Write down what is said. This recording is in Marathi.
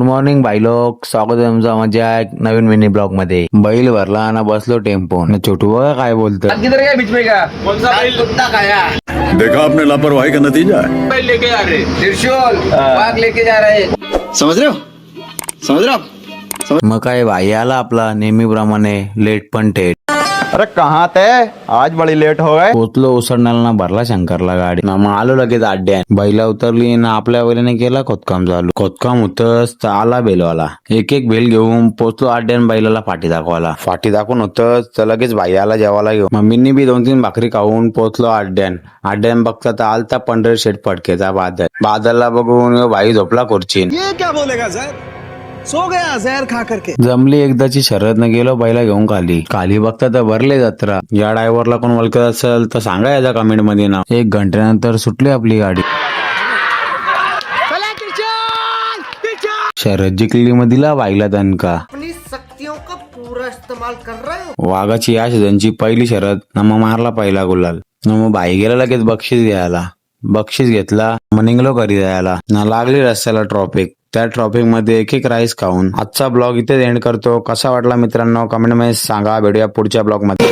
गुड मॉर्निंग भाई लोग, स्वागत आहे तुमचं माझ्या एक नवीन मिनी ब्लॉग मध्ये। बैल भरला ना बसलो टेम्पो न छोटू बघा काय बोलतं। किधर गया बीच में का? कौन सा बैल? कुत्ता खाया। देखा आपने लापरवाही का नतीजा है। बैल लेके जा रहे त्रिशूल वाघ लेके जा रहे। समझ रहे हो, समझ रहे हो आप? मग काय भाई आला आपला नेहमीप्रमाणे लेट पण थेट। अरे कहाँ थे? आज बड़ी लेट हो गए। पोचलो उसरण्याला ना भरला शंकरला गाडी ना, मग आलो लगेच अड्ड्यात। बैला उतरली ना आपल्या बैलाने केला खोदकाम चालू। खोदकाम होतच तर आला बेलवाला, एक एक बेल घेऊन पोचलो अड्ड्यान। बैलाला फाटी दाखवायला, फाटी दाखवून होतच तर लगेच भाई आला जेवायला घेऊन। मम्मींनी बी 2-3 भाकरी खाऊन पोचलो अड्ड्यान। अड्ड्यान बघता तर आलता पंढर शेट फटकेचा बादल। बादलला बघून भाई झोपला खुर्चीन। ये क्या बोलेगा सर, सो गया जहर खा करके। जमली एकदाची शर्यत न गेलो बैला घेऊन खाली बघता तर भरले जत्रा। या ड्रायव्हरला कोण ओळखत असेल तर सांगा याच्या कमेंट मध्ये ना। 1 घंट्यानंतर सुटली आपली गाडी। शर्यत जिंकली मग दिला बाईला दणका। अपनी शक्तियों का पूरा इस्तेमाल कर रहे हो। वाघाची या त्यांची पहिली शर्यत न, मग मारला पहिला गुलाल न। मग बाई गेला लगेच बक्षीस घ्यायला। बक्षीस घेतला मग निघलो घरी जायला ना। लागली रस्त्याला ट्रॉफिक, त्या ट्रॉफिक मध्ये एक एक राईस खाऊन आजचा ब्लॉग इथे एंड करतो। कसा वाटला मित्रांनो कमेंट मध्ये सांगा। भेटूया पुढच्या ब्लॉग मध्ये।